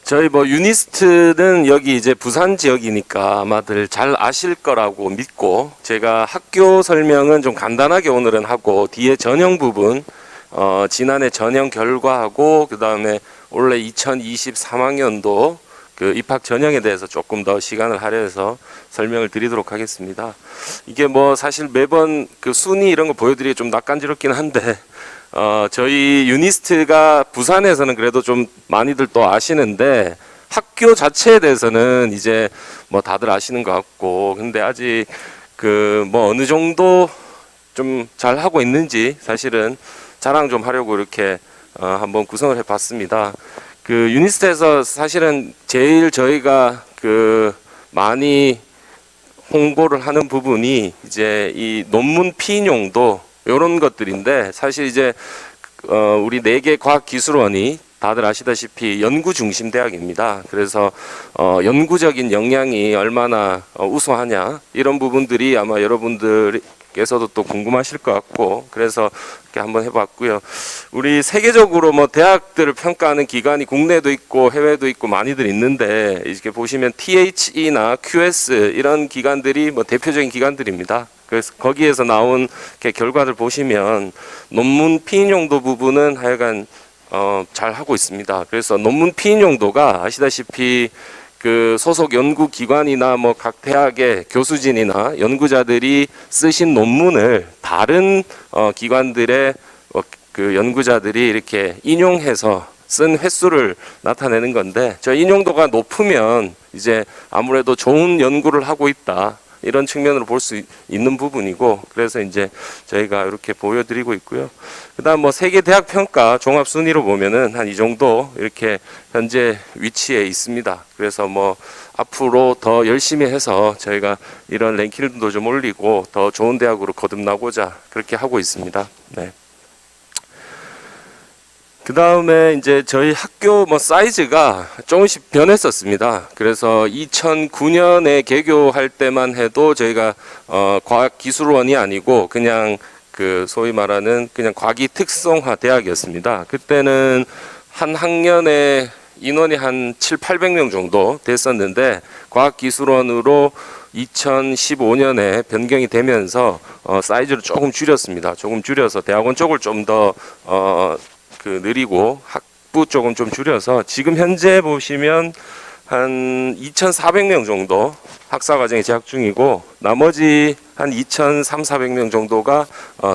저희 뭐 유니스트는 여기 이제 부산 지역이니까 아마들 잘 아실 거라고 믿고, 제가 학교 설명은 좀 간단하게 오늘은 하고, 뒤에 전형 부분, 지난해 전형 결과하고, 그 다음에 올해 2023학년도 그 입학 전형에 대해서 조금 더 시간을 할애해서 설명을 드리도록 하겠습니다. 이게 뭐 사실 매번 그 순위 이런 거 보여드리기 좀 낯간지럽긴 한데, 저희 유니스트가 부산에서는 그래도 좀 많이들 또 아시는데, 학교 자체에 대해서는 이제 뭐 다들 아시는 것 같고, 근데 아직 그 뭐 어느 정도 좀 잘 하고 있는지 사실은 자랑 좀 하려고 이렇게 한번 구성을 해봤습니다. 그 유니스트에서 사실은 제일 저희가 그 많이 홍보를 하는 부분이 이제 이 논문 피인용도 이런 것들인데, 사실 이제 우리 4개 과학기술원이 다들 아시다시피 연구 중심 대학입니다. 그래서 연구적인 역량이 얼마나 우수하냐, 이런 부분들이 아마 여러분들께서도 또 궁금하실 것 같고, 그래서 이렇게 한번 해봤고요. 우리 세계적으로 뭐 대학들을 평가하는 기관이 국내도 있고 해외도 있고 많이들 있는데, 이렇게 보시면 THE나 QS 이런 기관들이 뭐 대표적인 기관들입니다. 그래서 거기에서 나온 결과들 보시면 논문 피인용도 부분은 하여간 잘 하고 있습니다. 그래서 논문 피인용도가 아시다시피 그 소속 연구기관이나 뭐 각 대학의 교수진이나 연구자들이 쓰신 논문을 다른 기관들의 그 연구자들이 이렇게 인용해서 쓴 횟수를 나타내는 건데, 저 인용도가 높으면 이제 아무래도 좋은 연구를 하고 있다, 이런 측면으로 볼 수 있는 부분이고, 그래서 이제 저희가 이렇게 보여드리고 있고요. 그다음 뭐 세계 대학 평가 종합 순위로 보면은 한 이 정도 이렇게 현재 위치에 있습니다. 그래서 뭐 앞으로 더 열심히 해서 저희가 이런 랭킹도 좀 올리고 더 좋은 대학으로 거듭나고자 그렇게 하고 있습니다. 네. 그 다음에 이제 저희 학교 뭐 사이즈가 조금씩 변했었습니다. 그래서 2009년에 개교할 때만 해도 저희가 과학기술원이 아니고 그냥 그 소위 말하는 그냥 과기 특성화 대학이었습니다. 그때는 한 학년에 인원이 한 700~800명 정도 됐었는데, 과학기술원으로 2015년에 변경이 되면서 사이즈를 조금 줄였습니다. 조금 줄여서 대학원 쪽을 좀 더 느리고 학부 쪽은 좀 줄여서 지금 현재 보시면 한 2,400명 정도 학사과정에 재학 중이고, 나머지 한 2,300~400명 정도가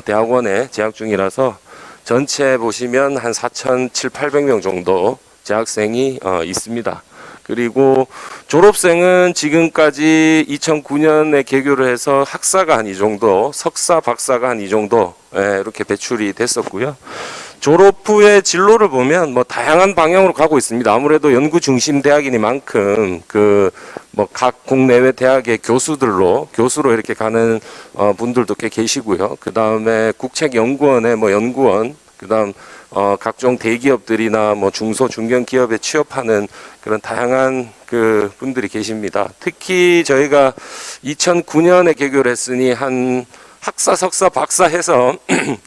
대학원에 재학 중이라서 전체 보시면 한 4,700~800명 정도 재학생이 있습니다. 그리고 졸업생은 지금까지 2009년에 개교를 해서 학사가 한 이 정도, 석사, 박사가 한 이 정도 이렇게 배출이 됐었고요. 졸업 후에 진로를 보면 뭐 다양한 방향으로 가고 있습니다. 아무래도 연구 중심 대학이니만큼 그 뭐 각 국내외 대학의 교수로 이렇게 가는 분들도 꽤 계시고요. 그 다음에 국책연구원의 뭐 연구원, 그 다음 각종 대기업들이나 뭐 중소 중견 기업에 취업하는 그런 다양한 그 분들이 계십니다. 특히 저희가 2009년에 개교를 했으니 한 학사, 석사, 박사 해서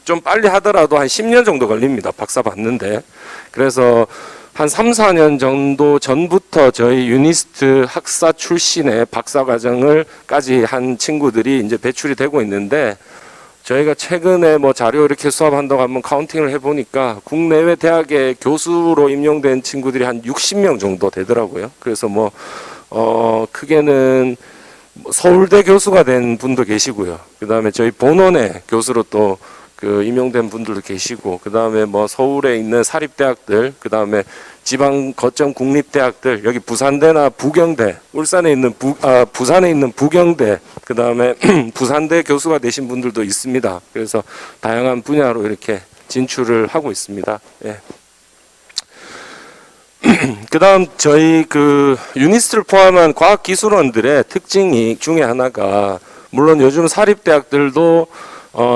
좀 빨리 하더라도 한 10년 정도 걸립니다. 박사 받는데. 그래서 한 3~4년 정도 전부터 저희 유니스트 학사 출신의 박사 과정을까지 한 친구들이 이제 배출이 되고 있는데, 저희가 최근에 뭐 자료 이렇게 수합한다고 한번 카운팅을 해보니까 국내외 대학의 교수로 임용된 친구들이 한 60명 정도 되더라고요. 그래서 뭐 크게는 서울대 교수가 된 분도 계시고요. 그 다음에 저희 본원의 교수로 또 그 임용된 분들도 계시고, 그 다음에 뭐 서울에 있는 사립대학들, 그 다음에 지방 거점 국립대학들, 여기 부산대나 부경대, 울산에 있는 부산에 있는 부경대, 그 다음에 부산대 교수가 되신 분들도 있습니다. 그래서 다양한 분야로 이렇게 진출을 하고 있습니다. 예. 그 다음 저희 그 유니스트를 포함한 과학기술원들의 특징이 중에 하나가, 물론 요즘 사립대학들도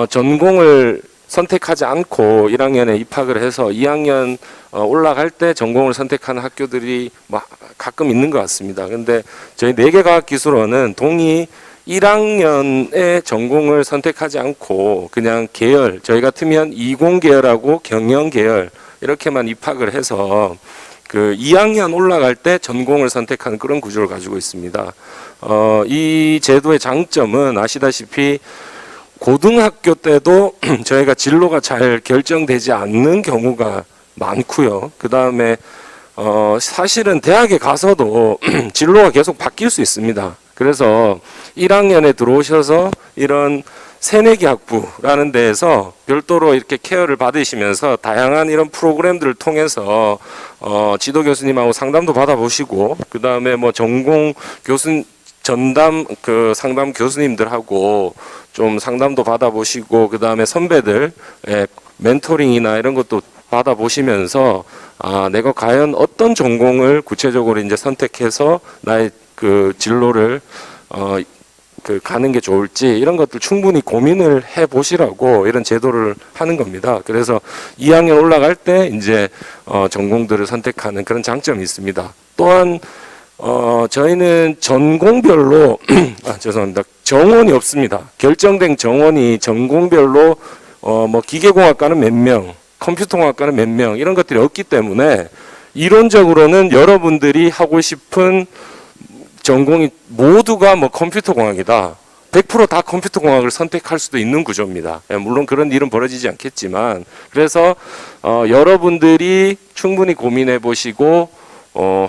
전공을 선택하지 않고 1학년에 입학을 해서 2학년 올라갈 때 전공을 선택하는 학교들이 뭐 가끔 있는 것 같습니다. 근데 저희 4개 과학기술원은 동의 1학년에 전공을 선택하지 않고 그냥 계열, 저희 같으면 이공계열하고 경영계열 이렇게만 입학을 해서 그 2학년 올라갈 때 전공을 선택하는 그런 구조를 가지고 있습니다. 이 제도의 장점은 아시다시피 고등학교 때도 저희가 진로가 잘 결정되지 않는 경우가 많고요. 그 다음에 사실은 대학에 가서도 진로가 계속 바뀔 수 있습니다. 그래서 1학년에 들어오셔서 이런 새내기 학부라는 데에서 별도로 이렇게 케어를 받으시면서 다양한 이런 프로그램들을 통해서 지도 교수님하고 상담도 받아보시고, 그 다음에 뭐 전공 전담 그 상담 교수님들하고 좀 상담도 받아보시고, 그 다음에 선배들 멘토링이나 이런 것도 받아보시면서 내가 과연 어떤 전공을 구체적으로 이제 선택해서 나의 그 진로를 그 가는 게 좋을지 이런 것들 충분히 고민을 해 보시라고 이런 제도를 하는 겁니다. 그래서 2학년 올라갈 때 이제 전공들을 선택하는 그런 장점이 있습니다. 또한 저희는 전공별로 죄송합니다. 정원이 없습니다. 결정된 정원이 전공별로 뭐 기계공학과는 몇 명, 컴퓨터공학과는 몇 명 이런 것들이 없기 때문에 이론적으로는 여러분들이 하고 싶은 전공이 모두가 뭐 컴퓨터공학이다, 100%다 컴퓨터공학을 선택할 수도 있는 구조입니다. 물론 그런 일은 벌어지지 않겠지만, 그래서 여러분들이 충분히 고민해 보시고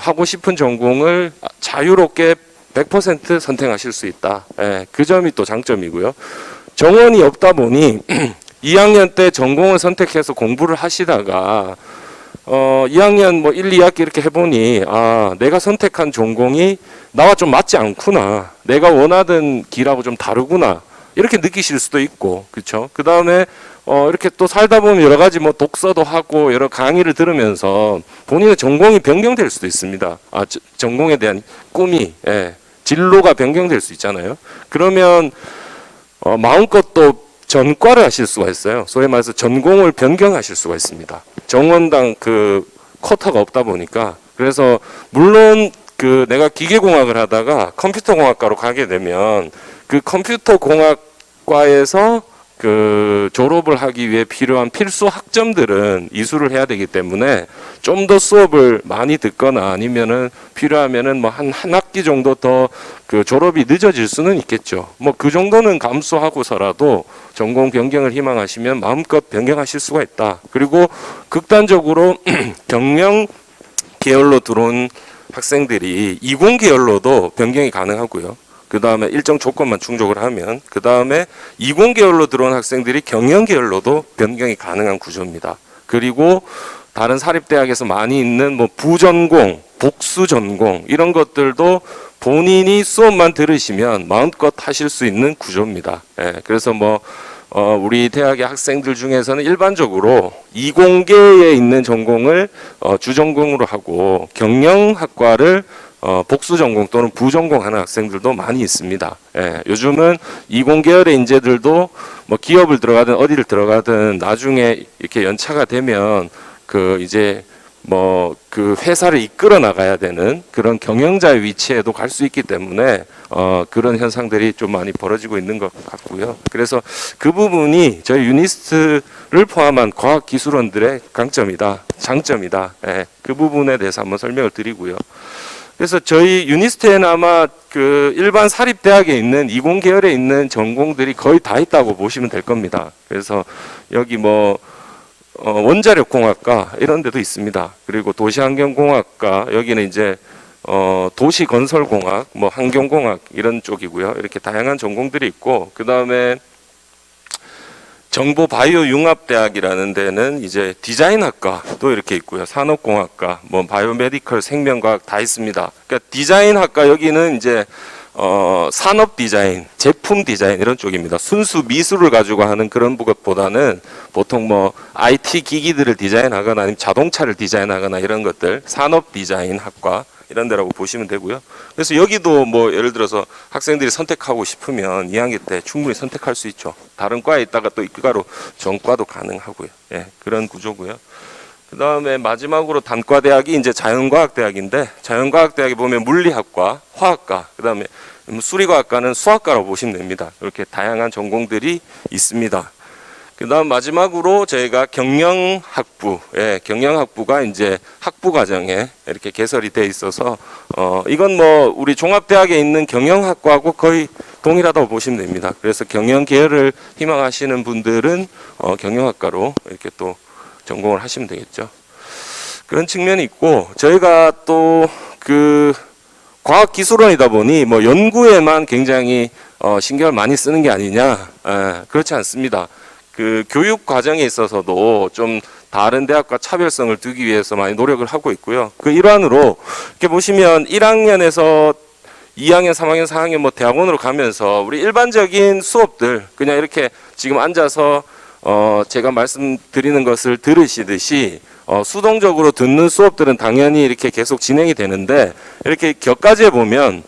하고 싶은 전공을 자유롭게 100% 선택하실 수 있다. 그 점이 또 장점이고요. 정원이 없다 보니 2학년 때 전공을 선택해서 공부를 하시다가 2학년 뭐 1, 2학기 이렇게 해보니 내가 선택한 전공이 나와 좀 맞지 않구나, 내가 원하던 길하고 좀 다르구나 이렇게 느끼실 수도 있고, 그렇죠? 그 다음에 이렇게 또 살다 보면 여러 가지 뭐 독서도 하고 여러 강의를 들으면서 본인의 전공이 변경될 수도 있습니다. 전공에 대한 꿈이 진로가 변경될 수 있잖아요. 그러면 마음껏 또 전과를 하실 수가 있어요. 소위 말해서 전공을 변경하실 수가 있습니다. 정원당 그 쿼터가 없다 보니까. 그래서 물론 그 내가 기계공학을 하다가 컴퓨터공학과로 가게 되면 그 컴퓨터공학과에서 그 졸업을 하기 위해 필요한 필수 학점들은 이수를 해야 되기 때문에 좀 더 수업을 많이 듣거나 아니면은 필요하면은 뭐 한 학기 정도 더 그 졸업이 늦어질 수는 있겠죠. 뭐 그 정도는 감수하고서라도 전공 변경을 희망하시면 마음껏 변경하실 수가 있다. 그리고 극단적으로 경영 계열로 들어온 학생들이 이공 계열로도 변경이 가능하고요. 그 다음에 일정 조건만 충족을 하면, 그 다음에 이공 계열로 들어온 학생들이 경영 계열로도 변경이 가능한 구조입니다. 그리고 다른 사립대학에서 많이 있는 뭐 부전공, 복수전공 이런 것들도 본인이 수업만 들으시면 마음껏 하실 수 있는 구조입니다. 그래서 뭐 우리 대학의 학생들 중에서는 일반적으로 이공계에 있는 전공을 주전공으로 하고 경영학과를 복수 전공 또는 부전공 하는 학생들도 많이 있습니다. 요즘은 이공계열의 인재들도 뭐 기업을 들어가든 어디를 들어가든 나중에 이렇게 연차가 되면 그 이제 뭐 그 회사를 이끌어 나가야 되는 그런 경영자의 위치에도 갈 수 있기 때문에 그런 현상들이 좀 많이 벌어지고 있는 것 같고요. 그래서 그 부분이 저희 유니스트를 포함한 과학기술원들의 강점이다, 장점이다. 그 부분에 대해서 한번 설명을 드리고요. 그래서 저희 유니스트에는 아마 그 일반 사립대학에 있는 이공 계열에 있는 전공들이 거의 다 있다고 보시면 될 겁니다. 그래서 여기 뭐 원자력공학과 이런 데도 있습니다. 그리고 도시환경공학과, 여기는 이제 도시건설공학, 뭐 환경공학 이런 쪽이고요. 이렇게 다양한 전공들이 있고, 그 다음에 정보바이오융합대학이라는 데는 이제 디자인학과도 이렇게 있고요. 산업공학과, 뭐 바이오메디컬, 생명과학 다 있습니다. 그러니까 디자인학과 여기는 이제 산업 디자인, 제품 디자인 이런 쪽입니다. 순수 미술을 가지고 하는 그런 것보다는 보통 뭐 IT 기기들을 디자인하거나 아니면 자동차를 디자인하거나 이런 것들, 산업 디자인 학과 이런 데라고 보시면 되고요. 그래서 여기도 뭐 예를 들어서 학생들이 선택하고 싶으면 2학기 때 충분히 선택할 수 있죠. 다른 과에 있다가 또 이과로 전과도 가능하고요. 그런 구조고요. 그 다음에 마지막으로 단과대학이 이제 자연과학대학인데, 자연과학대학에 보면 물리학과, 화학과, 그 다음에 수리과학과는 수학과라고 보시면 됩니다. 이렇게 다양한 전공들이 있습니다. 그다음 마지막으로 저희가 경영학부, 경영학부가 이제 학부 과정에 이렇게 개설이 돼 있어서 이건 뭐 우리 종합대학에 있는 경영학과하고 거의 동일하다고 보시면 됩니다. 그래서 경영 계열을 희망하시는 분들은 경영학과로 이렇게 또 전공을 하시면 되겠죠. 그런 측면이 있고 저희가 또 그 과학기술원이다 보니 뭐 연구에만 굉장히 신경을 많이 쓰는 게 아니냐, 그렇지 않습니다. 그 교육 과정에 있어서도 좀 다른 대학과 차별성을 두기 위해서 많이 노력을 하고 있고요. 그 일환으로 이렇게 보시면 1학년에서 2학년, 3학년, 4학년 뭐 대학원으로 가면서 우리 일반적인 수업들 그냥 이렇게 지금 앉아서 제가 말씀드리는 것을 들으시듯이 수동적으로 듣는 수업들은 당연히 이렇게 계속 진행이 되는데 이렇게 격가지에 보면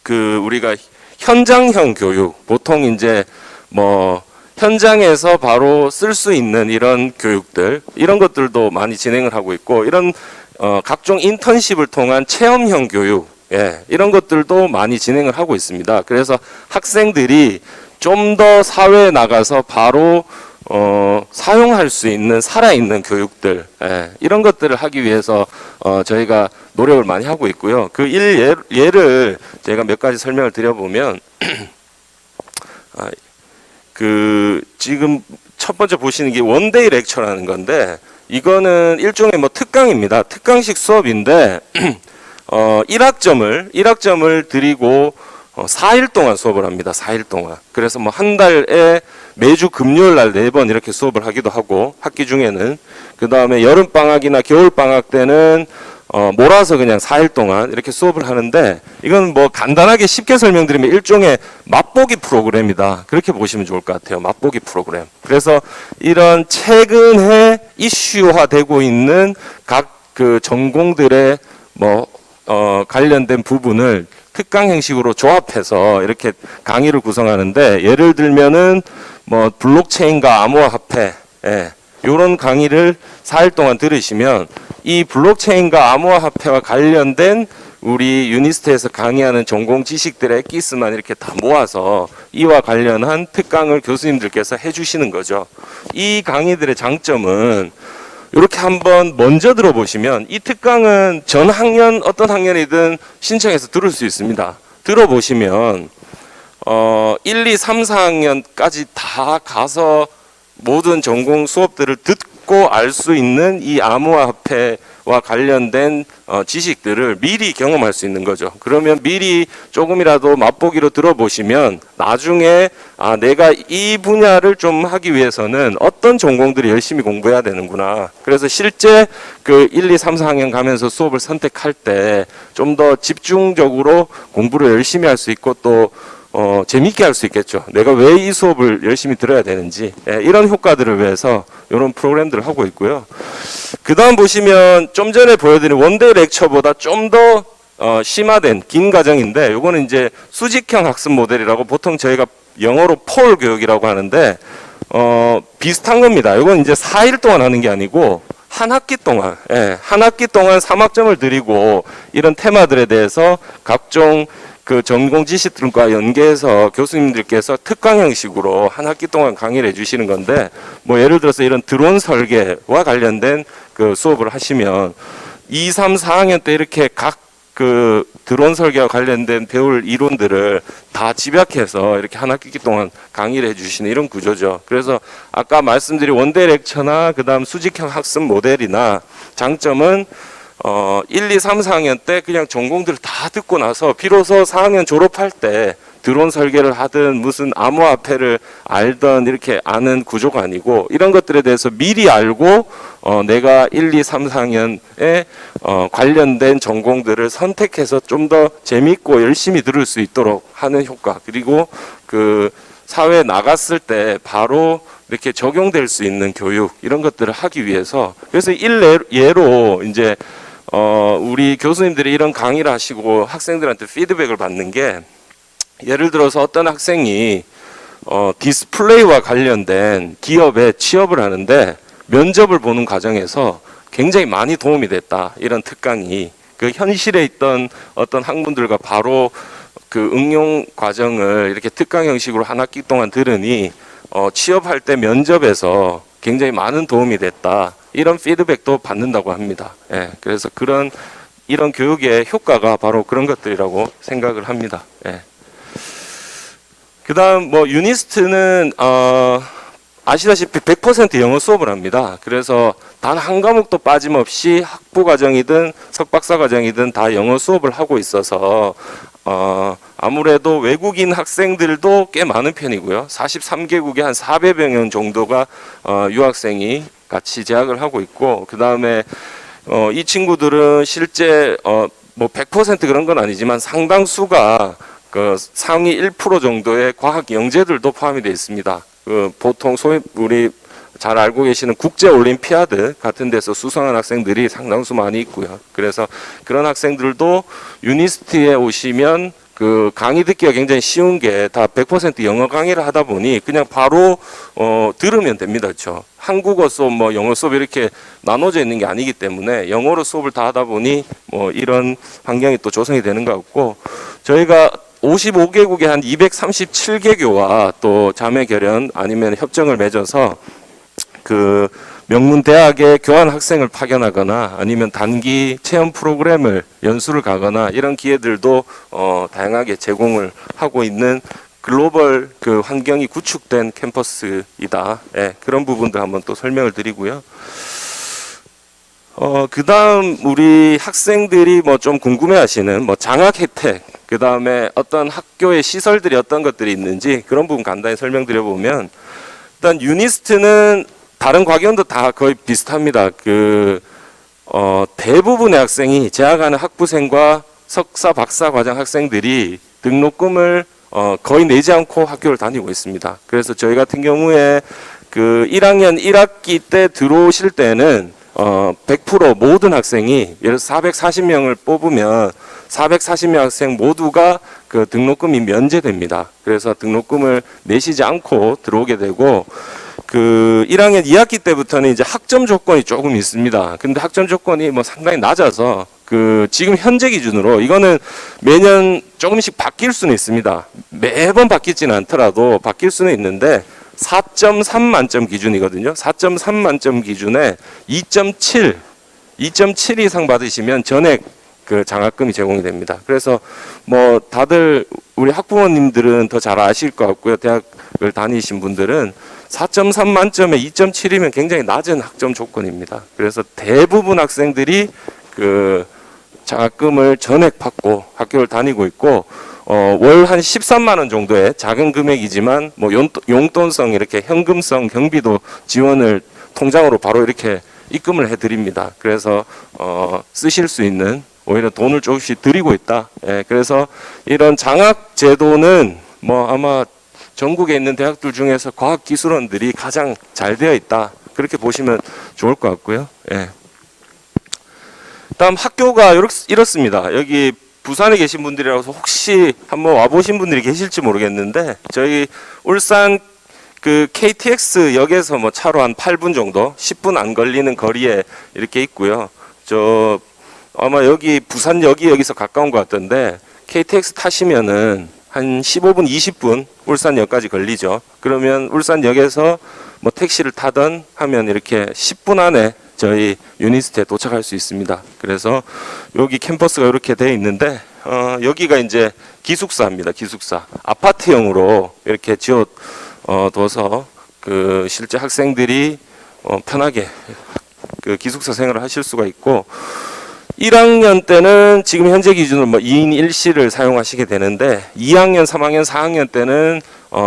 그 우리가 현장형 교육, 보통 이제 뭐 현장에서 바로 쓸 수 있는 이런 교육들, 이런 것들도 많이 진행을 하고 있고, 이런 각종 인턴십을 통한 체험형 교육, 이런 것들도 많이 진행을 하고 있습니다. 그래서 학생들이 좀 더 사회에 나가서 바로 사용할 수 있는 살아있는 교육들, 이런 것들을 하기 위해서 저희가 노력을 많이 하고 있고요. 그 예를 제가 몇 가지 설명을 드려보면 그 지금 첫 번째 보시는 게 원데이 렉처라는 건데 이거는 일종의 뭐 특강입니다. 특강식 수업인데 1학점을 드리고 4일 동안 수업을 합니다. 4일 동안. 그래서 뭐 한 달에 매주 금요일 날 4번 이렇게 수업을 하기도 하고 학기 중에는 그 다음에 여름 방학이나 겨울 방학 때는 몰아서 그냥 4일 동안 이렇게 수업을 하는데 이건 뭐 간단하게 쉽게 설명드리면 일종의 맛보기 프로그램이다. 그렇게 보시면 좋을 것 같아요. 맛보기 프로그램. 그래서 이런 최근에 이슈화되고 있는 각 그 전공들의 뭐 관련된 부분을 특강 형식으로 조합해서 이렇게 강의를 구성하는데 예를 들면은 뭐 블록체인과 암호화폐 이런 강의를 4일 동안 들으시면 이 블록체인과 암호화폐와 관련된 우리 유니스트에서 강의하는 전공 지식들의 기스만 이렇게 다 모아서 이와 관련한 특강을 교수님들께서 해주시는 거죠. 이 강의들의 장점은 이렇게 한번 먼저 들어보시면 이 특강은 전 학년 어떤 학년이든 신청해서 들을 수 있습니다. 들어보시면 1, 2, 3, 4학년까지 다 가서 모든 전공 수업들을 듣고 알 수 있는 이 암호화폐와 관련된 지식들을 미리 경험할 수 있는 거죠. 그러면 미리 조금이라도 맛보기로 들어보시면 나중에 내가 이 분야를 좀 하기 위해서는 어떤 전공들을 열심히 공부해야 되는구나. 그래서 실제 그 1, 2, 3, 4학년 가면서 수업을 선택할 때 좀 더 집중적으로 공부를 열심히 할 수 있고 또 재미있게 할 수 있겠죠. 내가 왜 이 수업을 열심히 들어야 되는지 이런 효과들을 위해서 이런 프로그램들을 하고 있고요. 그 다음 보시면 좀 전에 보여드린 원데이 렉처보다 좀 더 심화된 긴 과정인데 이거는 이제 수직형 학습 모델이라고 보통 저희가 영어로 폴 교육이라고 하는데 비슷한 겁니다. 이건 이제 4일 동안 하는 게 아니고 한 학기 동안 3학점을 드리고 이런 테마들에 대해서 각종 그 전공 지식들과 연계해서 교수님들께서 특강 형식으로 한 학기 동안 강의를 해주시는 건데 뭐 예를 들어서 이런 드론 설계와 관련된 그 수업을 하시면 2, 3, 4학년 때 이렇게 각 그 드론 설계와 관련된 배울 이론들을 다 집약해서 이렇게 한 학기 동안 강의를 해주시는 이런 구조죠. 그래서 아까 말씀드린 원데이 렉처나 그 다음 수직형 학습 모델이나 장점은 1, 2, 3, 4학년 때 그냥 전공들을 다 듣고 나서 비로소 4학년 졸업할 때 드론 설계를 하든 무슨 암호화폐를 알든 이렇게 아는 구조가 아니고 이런 것들에 대해서 미리 알고 내가 1, 2, 3, 4학년에 관련된 전공들을 선택해서 좀 더 재미있고 열심히 들을 수 있도록 하는 효과 그리고 그 사회에 나갔을 때 바로 이렇게 적용될 수 있는 교육 이런 것들을 하기 위해서 그래서 예로 이제 우리 교수님들이 이런 강의를 하시고 학생들한테 피드백을 받는 게 예를 들어서 어떤 학생이 디스플레이와 관련된 기업에 취업을 하는데 면접을 보는 과정에서 굉장히 많이 도움이 됐다. 이런 특강이 그 현실에 있던 어떤 학문들과 바로 그 응용 과정을 이렇게 특강 형식으로 한 학기 동안 들으니 취업할 때 면접에서 굉장히 많은 도움이 됐다. 이런 피드백도 받는다고 합니다. 예, 그래서 이런 교육의 효과가 바로 그런 것들이라고 생각을 합니다. 예. 그다음 뭐 유니스트는 아시다시피 100% 영어 수업을 합니다. 그래서 단 한 과목도 빠짐없이 학부 과정이든 석박사 과정이든 다 영어 수업을 하고 있어서 아무래도 외국인 학생들도 꽤 많은 편이고요. 43개국에 한 400여 명 정도가 유학생이 같이 재학을 하고 있고, 그 다음에 이 친구들은 실제 뭐 100% 그런 건 아니지만 상당수가 그 상위 1% 정도의 과학 영재들도 포함이 되어 있습니다. 그 보통 소위 우리 잘 알고 계시는 국제 올림피아드 같은 데서 수상한 학생들이 상당수 많이 있고요. 그래서 그런 학생들도 유니스트에 오시면 그 강의 듣기가 굉장히 쉬운 게 다 100% 영어 강의를 하다 보니 그냥 바로 들으면 됩니다. 그렇죠? 한국어 수업, 뭐 영어 수업 이렇게 나눠져 있는 게 아니기 때문에 영어로 수업을 다 하다 보니 뭐 이런 환경이 또 조성이 되는 것 같고, 저희가 55개국의 한 237개 교와 또 자매 결연 아니면 협정을 맺어서 그 명문 대학에 교환 학생을 파견하거나 아니면 단기 체험 프로그램을 연수를 가거나 이런 기회들도 다양하게 제공을 하고 있는 글로벌 그 환경이 구축된 캠퍼스이다. 예, 그런 부분들 한번 또 설명을 드리고요. 그 다음 우리 학생들이 뭐 좀 궁금해하시는 뭐 장학 혜택, 그 다음에 어떤 학교의 시설들이 어떤 것들이 있는지 그런 부분 간단히 설명드려보면, 일단 유니스트는 다른 과기원도 다 거의 비슷합니다. 대부분의 학생이 재학하는 학부생과 석사, 박사 과정 학생들이 등록금을 거의 내지 않고 학교를 다니고 있습니다. 그래서 저희 같은 경우에 그 1학년 1학기 때 들어오실 때는 100% 모든 학생이 예를 들어서 440명을 뽑으면 440명 학생 모두가 그 등록금이 면제됩니다. 그래서 등록금을 내시지 않고 들어오게 되고, 그 1학년 2학기 때부터는 이제 학점 조건이 조금 있습니다. 근데 학점 조건이 뭐 상당히 낮아서 그 지금 현재 기준으로 이거는 매년 조금씩 바뀔 수는 있습니다. 매번 바뀌지는 않더라도 바뀔 수는 있는데 4.3 만점 기준이거든요. 4.3 만점 기준에 2.7 이상 받으시면 전액 그 장학금이 제공이 됩니다. 그래서 뭐 다들 우리 학부모님들은 더 잘 아실 것 같고요. 대학을 다니신 분들은 4.3 만점에 2.7이면 굉장히 낮은 학점 조건입니다. 그래서 대부분 학생들이 그 장학금을 전액 받고 학교를 다니고 있고, 월 한 13만 원 정도의 작은 금액이지만 뭐 용돈성 이렇게 현금성 경비도 지원을 통장으로 바로 이렇게 입금을 해드립니다. 그래서 쓰실 수 있는, 오히려 돈을 조금씩 드리고 있다. 예, 그래서 이런 장학 제도는 뭐 아마 전국에 있는 대학들 중에서 과학기술원들이 가장 잘 되어 있다. 그렇게 보시면 좋을 것 같고요. 예. 다음 학교가 이렇습니다. 여기 부산에 계신 분들이라서 혹시 한번 와보신 분들이 계실지 모르겠는데, 저희 울산 그 KTX 역에서 뭐 차로 한 8분 정도, 10분 안 걸리는 거리에 이렇게 있고요. 아마 여기 부산역이 여기서 가까운 것 같던데, KTX 타시면은 한 15분, 20분 울산역까지 걸리죠. 그러면 울산역에서 뭐 택시를 타던 하면 이렇게 10분 안에 저희 유니스트에 도착할 수 있습니다. 그래서 여기 캠퍼스가 이렇게 되어 있는데, 여기가 이제 기숙사입니다. 기숙사. 아파트형으로 이렇게 둬서 그 실제 학생들이 편하게 그 기숙사 생활을 하실 수가 있고, 1학년 때는 지금 현재 기준으로 뭐 2인 1실을 사용하시게 되는데, 2학년, 3학년, 4학년 때는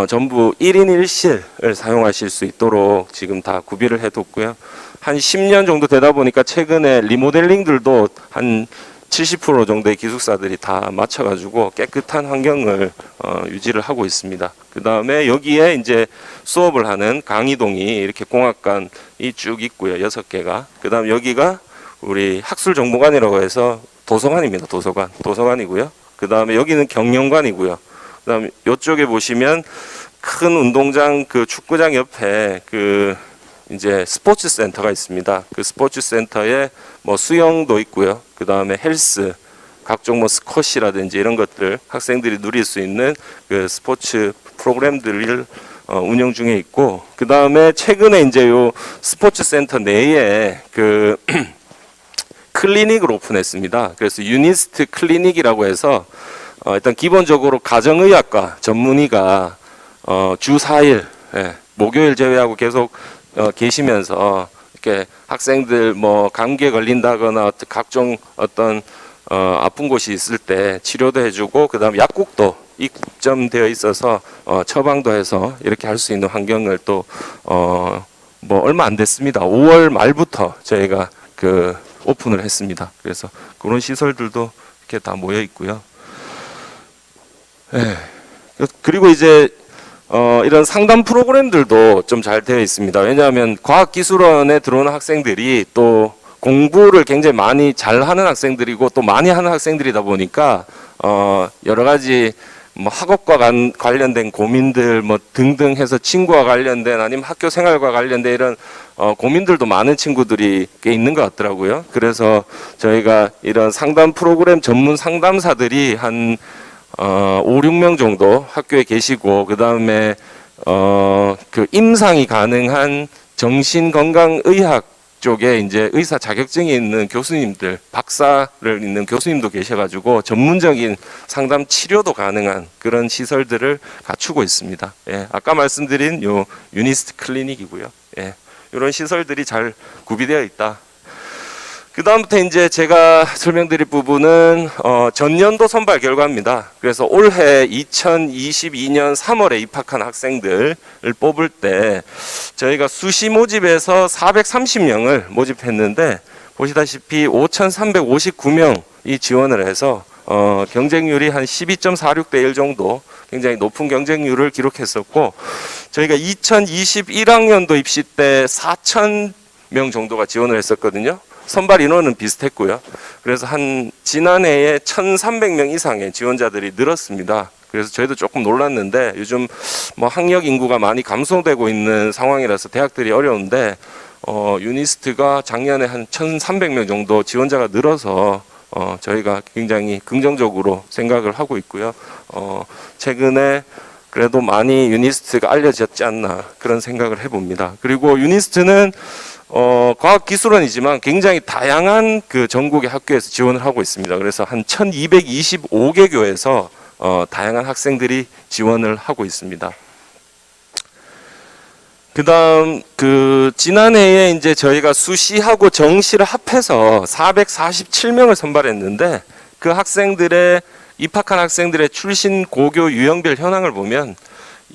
전부 1인 1실을 사용하실 수 있도록 지금 다 구비를 해뒀고요. 한 10년 정도 되다 보니까 최근에 리모델링들도 한 70% 정도의 기숙사들이 다 맞춰가지고 깨끗한 환경을 유지를 하고 있습니다. 그 다음에 여기에 이제 수업을 하는 강의동이 이렇게 공학관이 쭉 있고요. 6개가. 그 다음 여기가 우리 학술정보관이라고 해서 도서관입니다. 도서관이고요. 그 다음에 여기는 경영관이고요. 그 다음에 이쪽에 보시면 큰 운동장, 그 축구장 옆에 그 이제 스포츠 센터가 있습니다. 그 스포츠 센터에 뭐 수영도 있고요. 그 다음에 헬스, 각종 뭐 스쿼시라든지 이런 것들 학생들이 누릴 수 있는 그 스포츠 프로그램들을 운영 중에 있고, 그 다음에 최근에 이제 요 스포츠 센터 내에 그 클리닉을 오픈했습니다. 그래서 유니스트 클리닉이라고 해서 일단 기본적으로 가정의학과 전문의가 주 4일, 예, 목요일 제외하고 계속 계시면서 이렇게 학생들 뭐 감기에 걸린다거나 각종 어떤 아픈 곳이 있을 때 치료도 해주고, 그다음 약국도 입점되어 있어서 처방도 해서 이렇게 할 수 있는 환경을 또 뭐 얼마 안 됐습니다. 5월 말부터 저희가 그 오픈을 했습니다. 그래서 그런 시설들도 이렇게 다 모여 있고요. 네. 그리고 이제 이런 상담 프로그램들도 좀 잘 되어 있습니다. 왜냐하면 과학기술원에 들어오는 학생들이 또 공부를 굉장히 많이 잘하는 학생들이고 또 많이 하는 학생들이다 보니까 여러 가지 뭐 학업과 관련된 고민들 뭐 등등 해서 친구와 관련된 아니면 학교 생활과 관련된 이런 고민들도 많은 친구들이 꽤 있는 것 같더라고요. 그래서 저희가 이런 상담 프로그램 전문 상담사들이 한 5, 6명 정도 학교에 계시고, 그 다음에 그 임상이 가능한 정신건강의학 쪽에 이제 의사 자격증이 있는 교수님들, 박사를 있는 교수님도 계셔가지고 전문적인 상담 치료도 가능한 그런 시설들을 갖추고 있습니다. 예, 아까 말씀드린 요 유니스트 클리닉이고요. 예, 이런 시설들이 잘 구비되어 있다. 그 다음부터 이제 제가 설명드릴 부분은 전년도 선발 결과입니다. 그래서 올해 2022년 3월에 입학한 학생들을 뽑을 때 저희가 수시 모집에서 430명을 모집했는데, 보시다시피 5,359명이 지원을 해서 경쟁률이 한 12.46대 1 정도, 굉장히 높은 경쟁률을 기록했었고, 저희가 2021학년도 입시 때 4,000명 정도가 지원을 했었거든요. 선발 인원은 비슷했고요. 그래서 한 지난해에 1,300명 이상의 지원자들이 늘었습니다. 그래서 저희도 조금 놀랐는데, 요즘 뭐 학력 인구가 많이 감소되고 있는 상황이라서 대학들이 어려운데 유니스트가 작년에 한 1,300명 정도 지원자가 늘어서 저희가 굉장히 긍정적으로 생각을 하고 있고요. 최근에 그래도 많이 유니스트가 알려졌지 않나 그런 생각을 해봅니다. 그리고 유니스트는 과학기술원이지만 굉장히 다양한 그 전국의 학교에서 지원을 하고 있습니다. 그래서 한 1225개 교에서 다양한 학생들이 지원을 하고 있습니다. 그다음 그 지난해에 이제 저희가 수시하고 정시를 합해서 447명을 선발했는데, 그 학생들의 입학한 학생들의 출신 고교 유형별 현황을 보면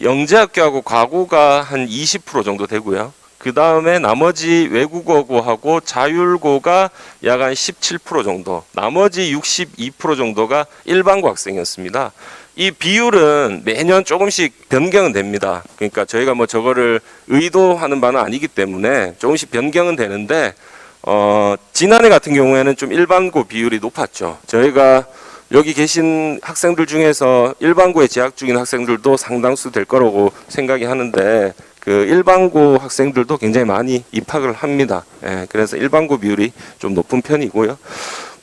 영재학교하고 과고가 한 20% 정도 되고요. 그 다음에 나머지 외국어고하고 자율고가 약 한 17% 정도, 나머지 62% 정도가 일반고 학생이었습니다. 이 비율은 매년 조금씩 변경은 됩니다. 그러니까 저희가 뭐 저거를 의도하는 바는 아니기 때문에 조금씩 변경은 되는데, 지난해 같은 경우에는 좀 일반고 비율이 높았죠. 저희가 여기 계신 학생들 중에서 일반고에 재학 중인 학생들도 상당수 될 거라고 생각이 하는데, 그 일반고 학생들도 굉장히 많이 입학을 합니다. 예, 그래서 일반고 비율이 좀 높은 편이고요.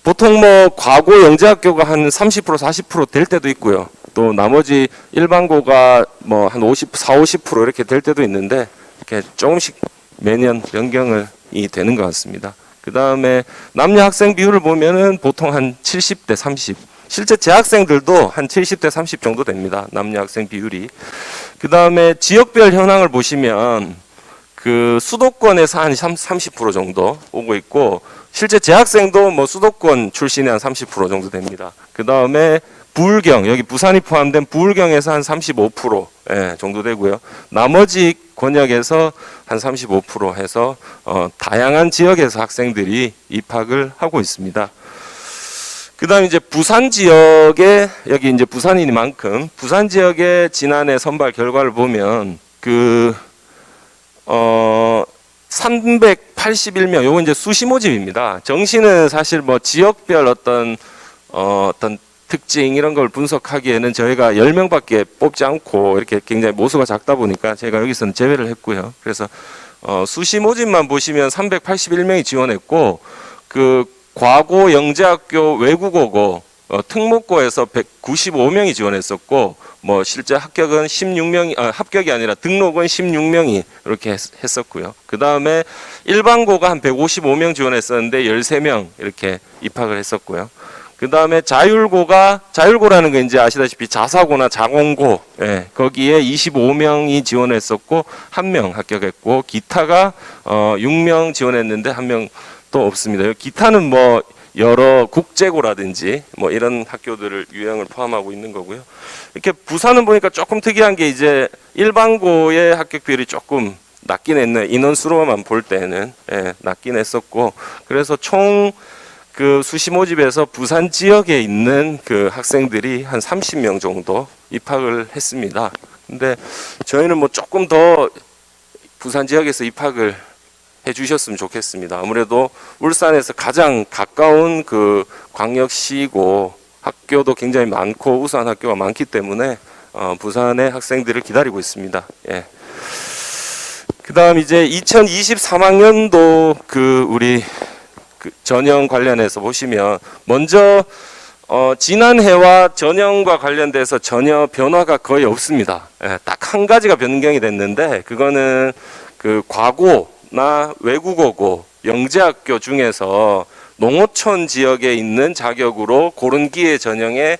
보통 뭐 과고 영재학교가 한 30% 40% 될 때도 있고요. 또 나머지 일반고가 뭐 한 50% 이렇게 될 때도 있는데, 이렇게 조금씩 매년 변경이 되는 것 같습니다. 그 다음에 남녀 학생 비율을 보면은 보통 한 70대 30. 실제 재학생들도 한 70대 30 정도 됩니다. 남녀 학생 비율이. 그 다음에 지역별 현황을 보시면 그 수도권에서 한 30% 정도 오고 있고, 실제 재학생도 뭐 수도권 출신의 한 30% 정도 됩니다. 그 다음에 부울경, 여기 부산이 포함된 부울경에서 한 35% 정도 되고요. 나머지 권역에서 한 35% 해서 다양한 지역에서 학생들이 입학을 하고 있습니다. 그 다음에 이제 부산 지역에, 여기 이제 부산이니만큼 부산 지역의 지난해 선발 결과를 보면 381명, 요거 이제 수시 모집입니다. 정시는 사실 뭐 지역별 어떤 특징 이런 걸 분석하기에는 저희가 10명밖에 뽑지 않고 이렇게 굉장히 모수가 작다 보니까 제가 여기서는 제외를 했고요. 그래서 수시 모집만 보시면 381명이 지원했고, 그 과고 영재학교 외국어고 특목고에서 195명이 지원했었고 뭐 실제 합격은 16명이 합격이 아니라 등록은 16명이 이렇게 했었고요. 그 다음에 일반고가 한 155명 지원했었는데 13명 이렇게 입학을 했었고요. 그 다음에 자율고라는 게 이제 아시다시피 자사고나 자공고, 예, 거기에 25명이 지원했었고 1명 합격했고, 기타가 6명 지원했는데 1명 또 없습니다. 기타는 뭐 여러 국제고라든지 뭐 이런 학교들을 유형을 포함하고 있는 거고요. 이렇게 부산은 보니까 조금 특이한 게 이제 일반고의 합격 비율이 조금 낮긴 했네. 인원수로만 볼 때는, 예, 낮긴 했었고, 그래서 총 그 수시 모집에서 부산 지역에 있는 그 학생들이 한 30명 정도 입학을 했습니다. 근데 저희는 뭐 조금 더 부산 지역에서 입학을 해 주셨으면 좋겠습니다. 아무래도 울산에서 가장 가까운 그 광역시고 학교도 굉장히 많고 우수한 학교가 많기 때문에 부산의 학생들을 기다리고 있습니다. 예. 그다음 이제 2023학년도 그 우리 그 전형 관련해서 보시면 먼저 지난해와 전형과 관련돼서 전혀 변화가 거의 없습니다. 예, 딱 한 가지가 변경이 됐는데 그거는 그 과고나 외국어고 영재학교 중에서 농어촌 지역에 있는 자격으로 고른 기회 전형에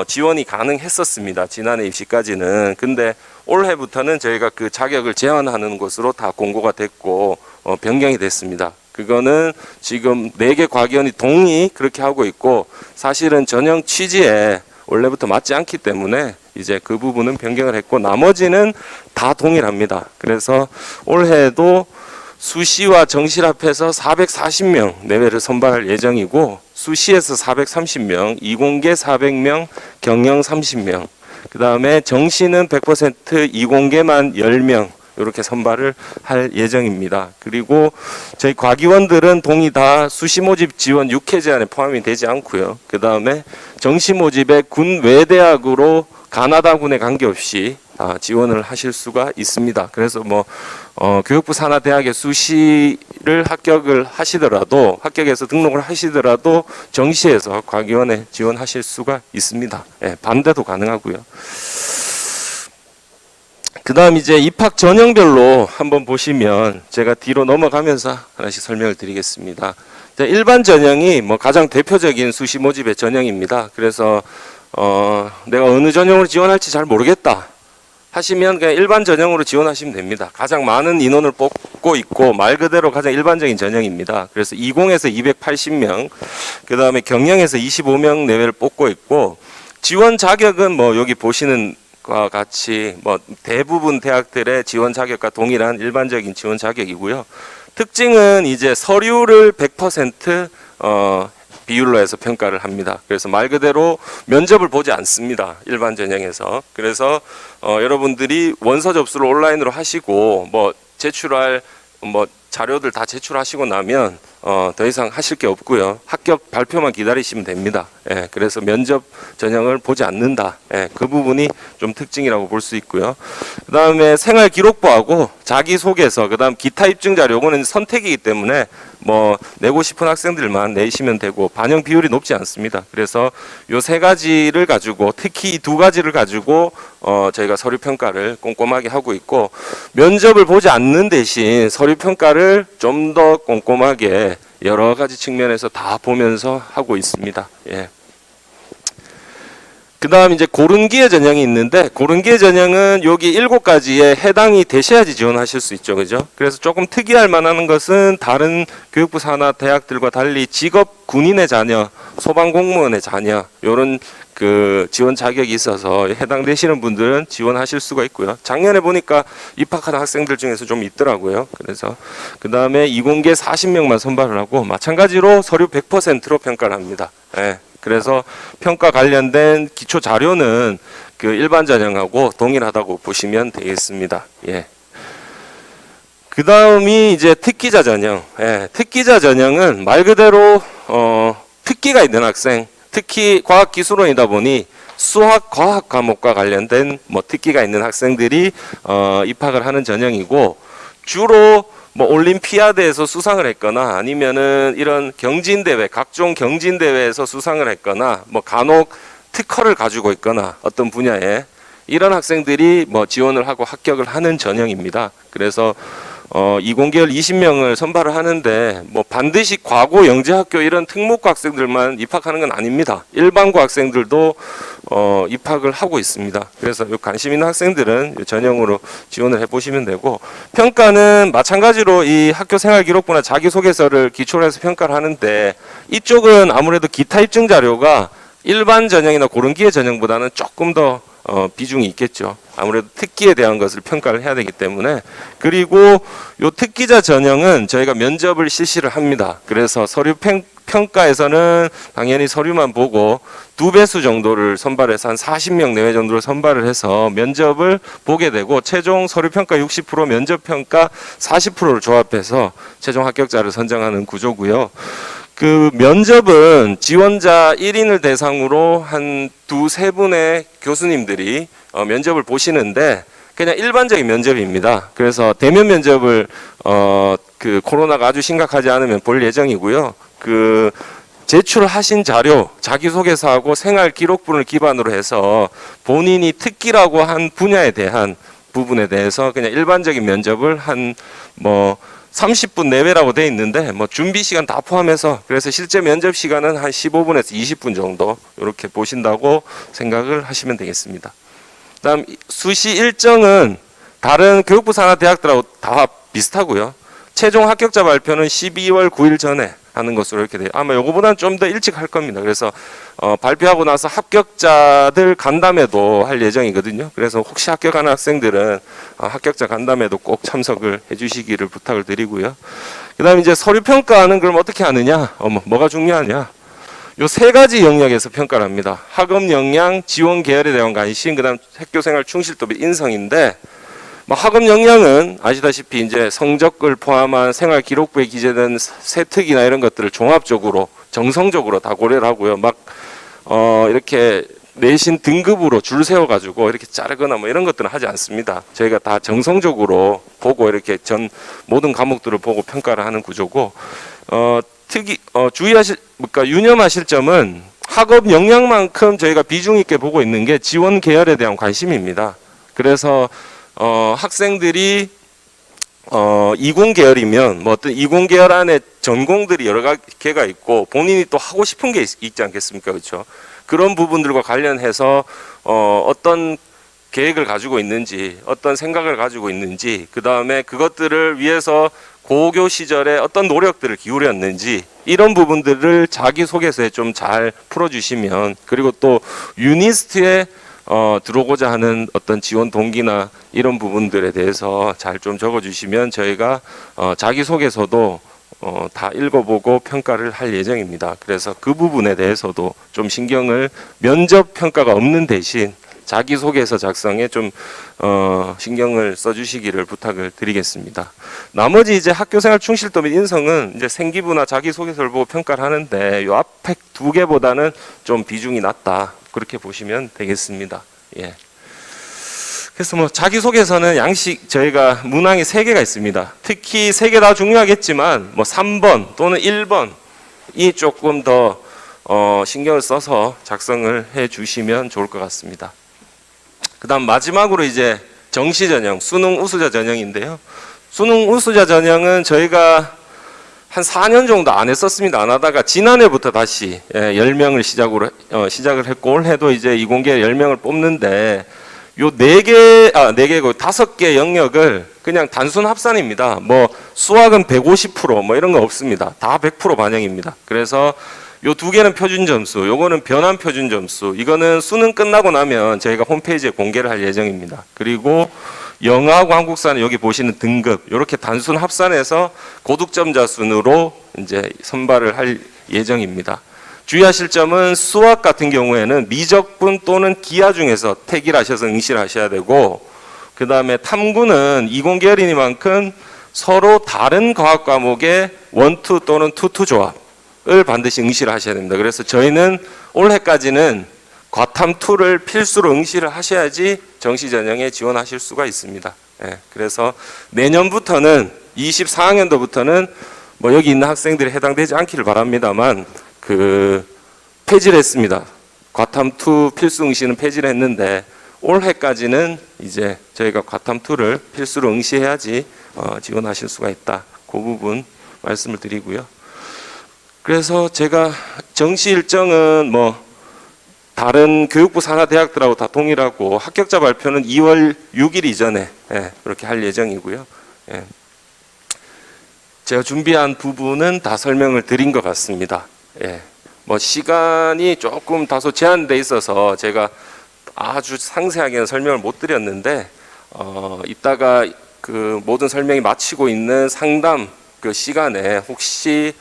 지원이 가능했었습니다. 지난해 입시까지는. 근데 올해부터는 저희가 그 자격을 제한하는 것으로 다 공고가 됐고 변경이 됐습니다. 그거는 지금 4개 과기원이 동의 그렇게 하고 있고, 사실은 전형 취지에 원래부터 맞지 않기 때문에 이제 그 부분은 변경을 했고 나머지는 다 동일합니다. 그래서 올해도 수시와 정시 합해서 440명 내외를 선발할 예정이고, 수시에서 430명, 이공계 400명, 경영 30명, 그 다음에 정시는 100% 이공계만 10명 이렇게 선발을 할 예정입니다. 그리고 저희 과기원들은 동의 다 수시 모집 지원 6회 제한에 포함이 되지 않고요. 그 다음에 정시 모집에 군 외대학으로 가나다군에 관계없이 지원을 하실 수가 있습니다. 그래서 뭐 교육부 산하대학에 수시를 합격을 하시더라도, 합격해서 등록을 하시더라도 정시에서 과기원에 지원하실 수가 있습니다. 예, 반대도 가능하고요. 그 다음 이제 입학 전형별로 한번 보시면 제가 뒤로 넘어가면서 하나씩 설명을 드리겠습니다. 일반 전형이 뭐 가장 대표적인 수시 모집의 전형입니다. 그래서 내가 어느 전형으로 지원할지 잘 모르겠다 하시면 그냥 일반 전형으로 지원하시면 됩니다. 가장 많은 인원을 뽑고 있고 말 그대로 가장 일반적인 전형입니다. 그래서 20에서 280명, 그 다음에 경영에서 25명 내외를 뽑고 있고, 지원 자격은 뭐 여기 보시는 과 같이 뭐 대부분 대학들의 지원 자격과 동일한 일반적인 지원 자격이고요. 특징은 이제 서류를 100% 비율로 해서 평가를 합니다. 그래서 말 그대로 면접을 보지 않습니다. 일반 전형에서. 그래서 여러분들이 원서 접수를 온라인으로 하시고 뭐 제출할 뭐 자료들 다 제출하시고 나면 더 이상 하실 게 없고요. 합격 발표만 기다리시면 됩니다. 예, 그래서 면접 전형을 보지 않는다. 예, 그 부분이 좀 특징이라고 볼 수 있고요. 그 다음에 생활기록부하고 자기소개서, 그 다음 기타 입증자료, 요거는 선택이기 때문에 뭐 내고 싶은 학생들만 내시면 되고 반영 비율이 높지 않습니다. 그래서 요 3가지를 가지고, 특히 이 2가지를 가지고 저희가 서류 평가를 꼼꼼하게 하고 있고, 면접을 보지 않는 대신 서류 평가를 좀 더 꼼꼼하게 여러 가지 측면에서 다 보면서 하고 있습니다. 예. 그 다음 이제 고른기회 전형이 있는데, 고른기회 전형은 여기 7가지에 해당이 되셔야지 지원하실 수 있죠. 그죠? 그래서 조금 특이할 만한 것은 다른 교육부 산하 대학들과 달리 직업 군인의 자녀, 소방공무원의 자녀, 요런 그 지원 자격이 있어서 해당되시는 분들은 지원하실 수가 있고요. 작년에 보니까 입학하는 학생들 중에서 좀 있더라고요. 그래서 그 다음에 이공계 40명만 선발을 하고, 마찬가지로 서류 100%로 평가를 합니다. 예. 그래서 평가 관련된 기초 자료는 그 일반 전형하고 동일하다고 보시면 되겠습니다. 예. 그 다음이 이제 특기자 전형. 예. 특기자 전형은 말 그대로 특기가 있는 학생, 특히 과학기술원이다 보니 수학, 과학 과목과 관련된 뭐 특기가 있는 학생들이 입학을 하는 전형이고, 주로 뭐 올림피아드에서 수상을 했거나 아니면은 이런 경진대회, 각종 경진대회에서 수상을 했거나 뭐 간혹 특허를 가지고 있거나 어떤 분야에 이런 학생들이 뭐 지원을 하고 합격을 하는 전형입니다. 그래서 이공계열 20명을 선발을 하는데 뭐 반드시 과고 영재학교 이런 특목고 학생들만 입학하는 건 아닙니다. 일반고 학생들도 입학을 하고 있습니다. 그래서 관심 있는 학생들은 전형으로 지원을 해보시면 되고, 평가는 마찬가지로 이 학교생활기록부나 자기소개서를 기초로 해서 평가를 하는데, 이쪽은 아무래도 기타 입증 자료가 일반 전형이나 고른기회 전형보다는 조금 더 비중이 있겠죠. 아무래도 특기에 대한 것을 평가를 해야 되기 때문에. 그리고 요 특기자 전형은 저희가 면접을 실시를 합니다. 그래서 서류 평가에서는 당연히 서류만 보고 2배수 정도를 선발해서 한 40명 내외 정도를 선발을 해서 면접을 보게 되고, 최종 서류 평가 60%, 면접 평가 40%를 조합해서 최종 합격자를 선정하는 구조고요. 그 면접은 지원자 1인을 대상으로 한 2-3분의 교수님들이 면접을 보시는데, 그냥 일반적인 면접입니다. 그래서 대면 면접을 그 코로나가 아주 심각하지 않으면 볼 예정이고요. 그 제출하신 자료, 자기소개서하고 생활기록부를 기반으로 해서 본인이 특기라고 한 분야에 대한 부분에 대해서 그냥 일반적인 면접을 한 뭐 30분 내외라고 돼 있는데, 뭐 준비 시간 다 포함해서, 그래서 실제 면접 시간은 한 15분에서 20분 정도 이렇게 보신다고 생각을 하시면 되겠습니다. 그다음 수시 일정은 다른 교육부 산하 대학들하고 다 비슷하고요. 최종 합격자 발표는 12월 9일 전에 하는 것으로 이렇게 돼요. 아마 요거보다는 좀 더 일찍 할 겁니다. 그래서 발표하고 나서 합격자들 간담회도 할 예정이거든요. 그래서 혹시 합격하는 학생들은 합격자 간담회도 꼭 참석을 해주시기를 부탁을 드리고요. 그다음에 이제 서류 평가는 그럼 어떻게 하느냐? 뭐가 중요하냐? 요 3가지 영역에서 평가를 합니다. 학업 역량, 지원 계열에 대한 관심, 그다음 학교생활 충실도 및 인성인데, 뭐 학업 역량은 아시다시피 이제 성적을 포함한 생활 기록부에 기재된 세특이나 이런 것들을 종합적으로 정성적으로 다 고려를 하고요. 막 이렇게 내신 등급으로 줄 세워 가지고 이렇게 자르거나 뭐 이런 것들은 하지 않습니다. 저희가 다 정성적으로 보고 이렇게 모든 과목들을 보고 평가를 하는 구조고, 주의하실, 그러니까 유념하실 점은 학업 역량만큼 저희가 비중 있게 보고 있는 게 지원 계열에 대한 관심입니다. 그래서 학생들이 이공 계열이면 뭐 어떤 이공 계열 안에 전공들이 여러 개가 있고 본인이 또 하고 싶은 게 있지 않겠습니까? 그렇죠? 그런 부분들과 관련해서 어떤 계획을 가지고 있는지, 어떤 생각을 가지고 있는지, 그 다음에 그것들을 위해서 고교 시절에 어떤 노력들을 기울였는지, 이런 부분들을 자기소개서에 좀 잘 풀어주시면, 그리고 또 유니스트에 들어오고자 하는 어떤 지원 동기나 이런 부분들에 대해서 잘 좀 적어주시면 저희가 자기소개서도 다 읽어보고 평가를 할 예정입니다. 그래서 그 부분에 대해서도 좀 신경을, 면접 평가가 없는 대신 자기소개서 작성에 좀 신경을 써주시기를 부탁을 드리겠습니다. 나머지 이제 학교생활 충실도 및 인성은 이제 생기부나 자기소개서를 보고 평가를 하는데, 요 앞에 2개보다는 좀 비중이 낮다, 그렇게 보시면 되겠습니다. 예. 그래서 뭐 자기소개서는 양식 저희가 문항이 3개가 있습니다. 특히 3개 다 중요하겠지만 뭐 3번 또는 1번이 조금 더 신경을 써서 작성을 해 주시면 좋을 것 같습니다. 그다음 마지막으로 이제 정시 전형, 수능 우수자 전형인데요. 수능 우수자 전형은 저희가 한 4년 정도 안 했었습니다. 안 하다가 지난해부터 다시 10명을 시작을 했고, 올해도 이제 이공계 10명을 뽑는데, 요 4개고 5개 영역을 그냥 단순 합산입니다. 뭐 수학은 150% 뭐 이런 거 없습니다. 다 100% 반영입니다. 그래서 요 2개는 표준 점수, 요거는 변환 표준 점수, 이거는 수능 끝나고 나면 저희가 홈페이지에 공개를 할 예정입니다. 그리고 영어하고 한국사는 여기 보시는 등급, 이렇게 단순 합산해서 고득점자 순으로 이제 선발을 할 예정입니다. 주의하실 점은 수학 같은 경우에는 미적분 또는 기하 중에서 택일 하셔서 응시를 하셔야 되고, 그 다음에 탐구는 이공계열이니만큼 서로 다른 과학 과목의 원투 또는 투투 조합을 반드시 응시를 하셔야 됩니다. 그래서 저희는 올해까지는 과탐2를 필수로 응시를 하셔야지 정시 전형에 지원하실 수가 있습니다. 예, 그래서 내년부터는 24학년도부터는 뭐 여기 있는 학생들이 해당되지 않기를 바랍니다만 폐지를 했습니다. 과탐2 필수 응시는 폐지를 했는데 올해까지는 이제 저희가 과탐2를 필수로 응시해야지 지원하실 수가 있다. 그 부분 말씀을 드리고요. 그래서 제가 정시 일정은 뭐 다른 교육부 산하 대학들하고 다 동일하고 합격자 발표는 2월 6일 이전에 그렇게 할 예정이고요. 제가 준비한 부분은 다 설명을 드린 것 같습니다. 뭐 시간이 조금 다소 제한돼 있어서 제가 아주 상세하게는 설명을 못 드렸는데 이따가 그 모든 설명이 마치고 있는 상담 그 시간에 혹시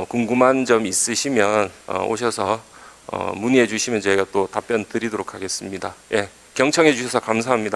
궁금한 점 있으시면 오셔서 문의해 주시면 저희가 또 답변 드리도록 하겠습니다. 경청해 주셔서 감사합니다.